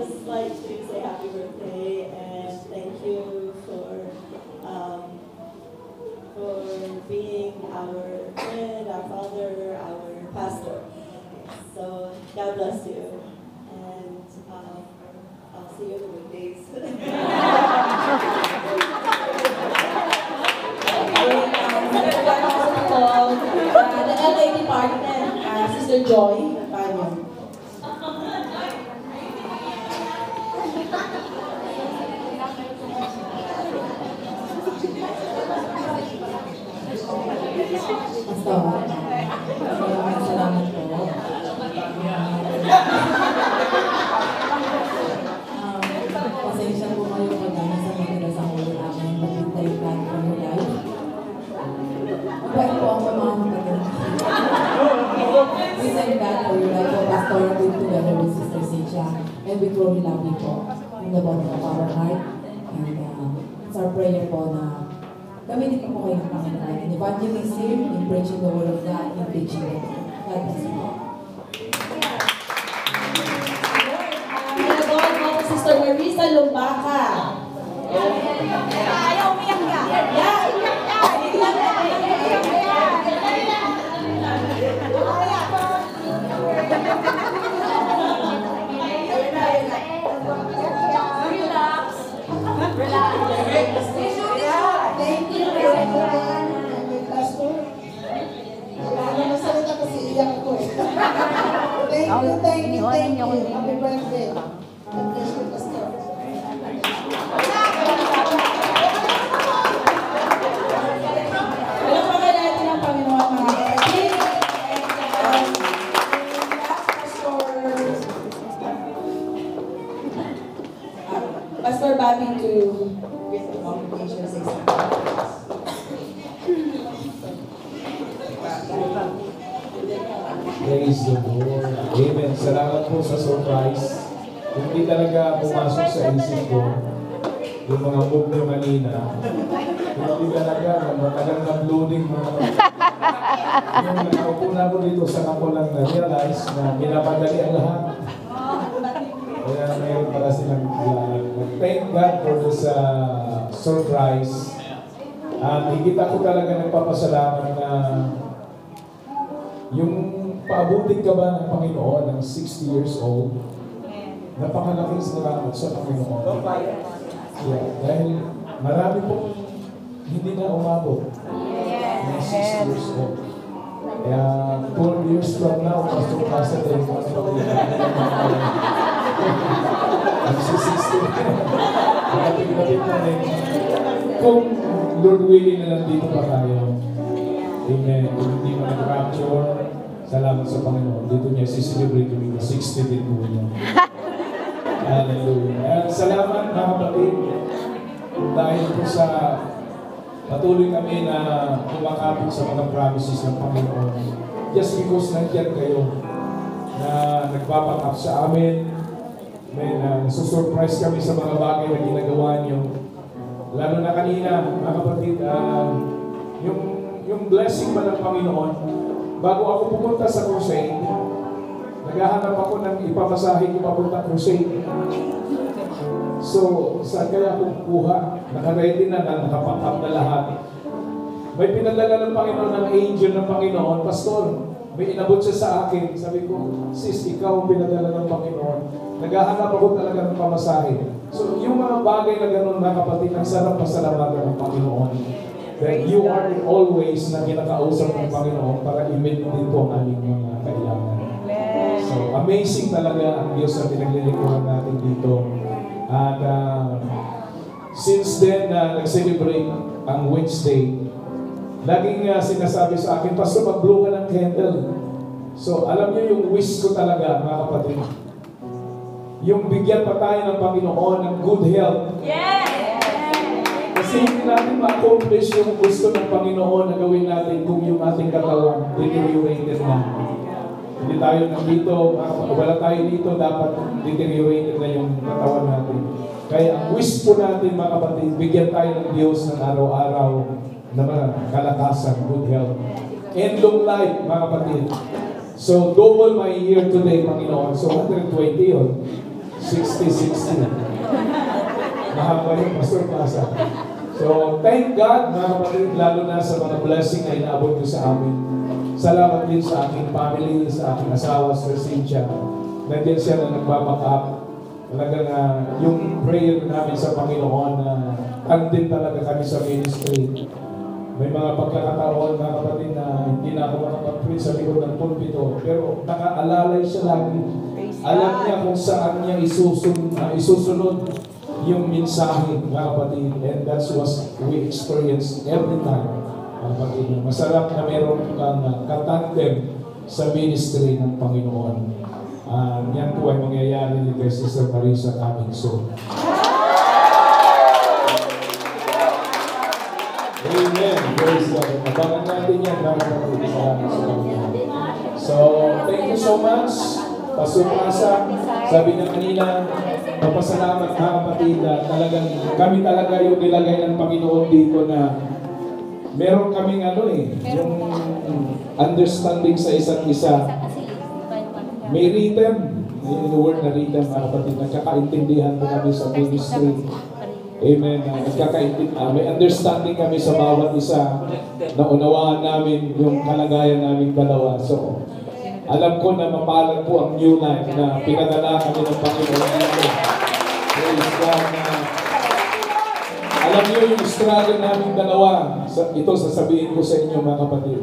just like to say happy birthday and thank you for being our friend, our father, our pastor. So God bless you, and I'll see you in the weekdays. The LA department, Sister Joy, Panyo. Salamat po. Pasensya po kayo pag sa mga sa ulo namin maghintay plan for your life. Pwede po ang mamahal ka din. We thank God for your life, for pastoring together with Sister Cynthia, and we truly love you po from the bottom of our heart. And it's our prayer po na gamitin po kayo ng Panginoon in evangelism, in preaching the word of God, in teaching the word. God bless you. Ginagawa mo si Sister Marisa Lumbaca. Ayaw, umiyak ka. Yeah. Thank you. Happy birthday. God bless you, Pastor. Alam pa nga natin ang Panginoon, mga kapatid. Pastor Bobby to give the congregation say something. Praise the Lord. Amen. Salamat po sa surprise. Hindi talaga pumasok sa isip ko yung mga move nyo kanina. Hindi talaga, matagal na loading mga yung nakaupo na ko dito sa ako lang na-realize na pinapadali ang lahat. Kaya mayroon pala silang thank God for this surprise. At higit ako talaga nagpapasalamat na yung paabutin ka ba ng Panginoon ng 60 years old, napakalaking salamat sa Panginoon. Yeah, dahil marami po hindi na umabot ng 60 years old. Kaya 4 years from now, Pastor Pastor, tayo po ang 60. Malapit-lapit na rin. Kung Lord willing na lang dito pa tayo. Amen. Kung hindi mo nag-rapture, salamat sa Panginoon. Dito niya si-celebrate yung 60 din po niya. Hallelujah. Salamat mga kapatid. Dahil po sa patuloy kami na kumakapit sa mga promises ng Panginoon. Just because nandiyan kayo na nagpapack up sa amin, may nasusurprise kami sa mga bagay na ginagawa niyo. Lalo na kanina, mga kapatid, yung blessing ba ng Panginoon, bago ako pumunta sa crusade, naghahanap ako ng ipamasahe ko papunta crusade. So, saan kaya ako kukuha? Naka-ready na, nakapack-up na lahat. May pinadala ng Panginoon ng angel ng Panginoon, Pastor, may inabot siya sa akin. Sabi ko, sis, ikaw ang pinadala ng Panginoon. Naghahanap ako talaga ng pamasahe. So, yung mga bagay na gano'n, mga kapatid, ang sarap pasalamatan ng Panginoon. That you are always na kinakausap ng Panginoon para i-meet din po ang aming mga kailangan. So, amazing talaga ang Diyos na pinaglilingkuran natin dito. At since then, nag-celebrate ang Wednesday, laging sinasabi sa akin, Pastor, mag-blow ka ng candle. So, alam niyo yung wish ko talaga, mga kapatid. Yung bigyan pa tayo ng Panginoon ng good health. Yes! Kasi hindi natin ma-accomplish yung gusto ng Panginoon na gawin natin kung yung ating katawan deteriorated na. Hindi tayo nandito, wala tayo dito, dapat deteriorated na yung katawan natin. Kaya ang wish po natin, mga kapatid, bigyan tayo ng Diyos ng araw-araw na kalakasan, good health. And long life, mga kapatid. So, double my year today, Panginoon. So, 120 yun. 60-60. Mahaba yung Pastor Plaza. So, thank God, mga kapatid, lalo na sa mga blessing na inaabot ko sa amin. Salamat din sa aking family, sa aking asawa, Sir Cynthia. Nandiyan siya na nagbaback up. Talagang yung prayer namin sa Panginoon na andin talaga kami sa ministry. May mga pagkakataon, mga kapatid, na hindi na ako makapag-preach sa likod ng pulpito, pero nakaalalay siya lagi. Alam niya kung saan niya isusunod yung mensahe, mga kapatid. And that's what we experience every time, mga kapatid. Masarap na meron kang katandem sa ministry ng Panginoon. Yan po ay mangyayari ni kay Sister Marisa coming soon. Amen. Praise God. Abangan natin yan, mga kapatid. Salamat sa Panginoon. So, thank you so much. Pastor Plaza, sabi niya kanina, papasalamat, mga kapatid, talagang kami talaga yung nilagay ng Panginoon dito na meron kaming yung understanding sa isa't isa. May rhythm, yung word na rhythm, mga kapatid, nagkakaintindihan po kami sa ministry. Amen. May understanding kami sa bawat isa na unawaan namin yung kalagayan namin dalawa. So, alam ko na mapalad po ang new life na pinadala kami ng Panginoon dito. Praise God na alam niyo yung struggle namin dalawa. Ito sasabihin ko sa inyo, mga kapatid.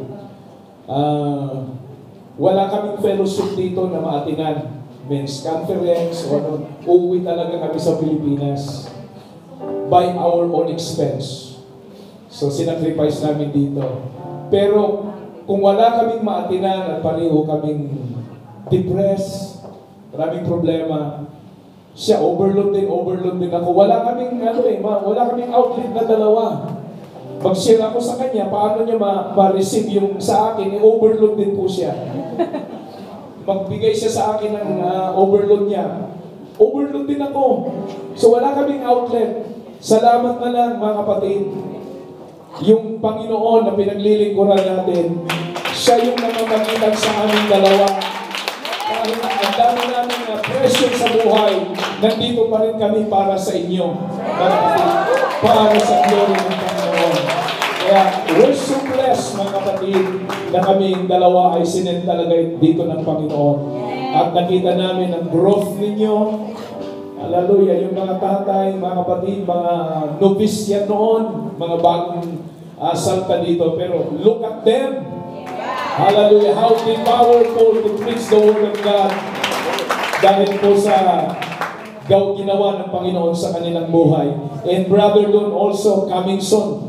Wala kaming fellowship dito na maatinan. Men's conference o uuwi talaga kami sa Pilipinas by our own expense. So, sinacrifice namin dito. Pero, kung wala kaming maatinan at pareho kaming depressed, maraming problema, siya overload din ako. Wala kaming wala kaming outlet na dalawa. Mag-share ako sa kanya, paano niya ma-receive yung sa akin, overload din po siya. Magbigay siya sa akin ng overload niya. Overload din ako. So wala kaming outlet. Salamat na lang, mga kapatid. Yung Panginoon na pinaglilingkuran natin, siya yung namamagitan sa aming dalawa. Kahit ang dami namin na pressure sa buhay, nandito pa rin kami para sa inyo, mga kapatid. Para sa glory ng Panginoon. Kaya, we're so blessed, mga kapatid, na kaming dalawa ay sinend talaga dito ng Panginoon. At nakita namin ang growth ninyo. Hallelujah. Yung mga tatay, mga kapatid, mga novice yan noon, mga bagong salta dito. Pero look at them. Hallelujah. How they powerful to preach the word of God. Dahil po sa ginawa ng Panginoon sa kanilang buhay. And Brother Don also coming soon.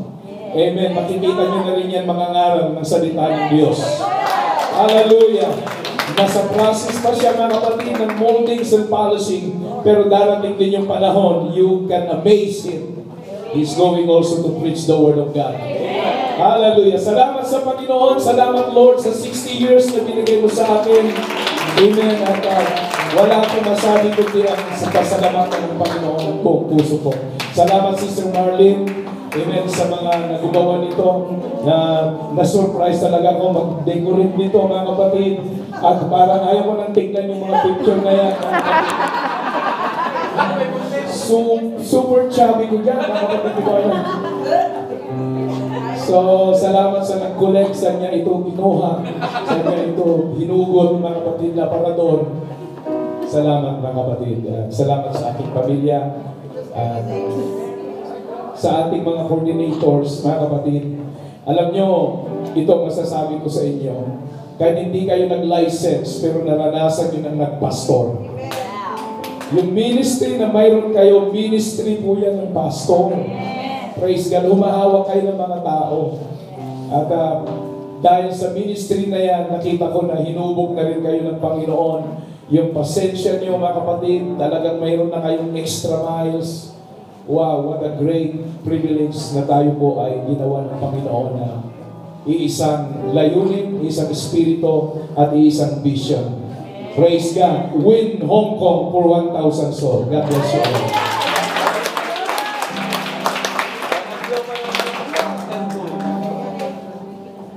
Amen. Makikita nyo na rin yan mga ngaral ng salita ng Diyos. Hallelujah. Nasa process pa siya, mga kapatid, ng moldings and polishing. Pero darating din yung panahon, you can amaze him. He's going also to preach the word of God. Hallelujah. Salamat sa Panginoon. Salamat, Lord, sa 60 years na binigay mo sa akin. Amen. At wala akong masabi kundi ang sa pasalamatan ng Panginoon ng buong puso ko. Salamat, Sister Marlene. Amen, sa mga nagagawa nito na-surprise talaga ako mag-decorate nito, mga kapatid. At parang ayaw ko nang tignan yung mga picture na yan. Super chubby ko dyan, mga kapatid ko. So, salamat sa nag-collect, sa niya ito kinuha, sa niya ito hinugod, mga kapatid, na para doon. Salamat, mga kapatid. Salamat sa aking pamilya. Sa ating mga coordinators, mga kapatid. Alam nyo, ito ang masasabi ko sa inyo. Kahit hindi kayo nag-license, pero naranasan nyo ng nag-pastor. Yung ministry na mayroon kayo, ministry po yan ng pastor. Praise God, humahawak kayo ng mga tao. At dahil sa ministry na yan, nakita ko na hinubog na rin kayo ng Panginoon. Yung pasensya nyo, mga kapatid, talagang mayroon na kayong extra miles. Wow, what a great privilege na tayo po ay ginawa ng Panginoon na iisang layunin, iisang espiritu, at iisang vision. Praise God. Win Hong Kong for 1,000 souls. God bless you all.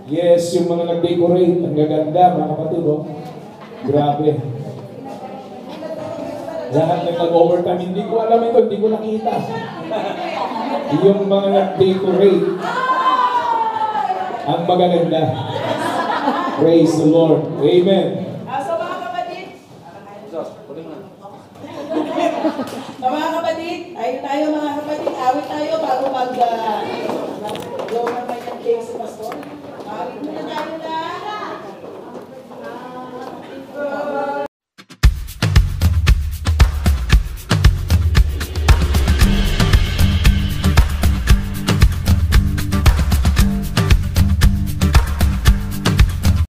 Yes, yung mga nag-decorate, ang gaganda, mga kapatid, oh. Grabe. Lahat ng nag-overtime, hindi ko alam ito, hindi ko nakita. Yung mga nag-decorate, ang magaganda. Praise the Lord. Amen. So mga kapatid, mga kapatid, ayun tayo mga kapatid, awit tayo bago mag-go naman yung cake sa pastor. Awit muna tayo na.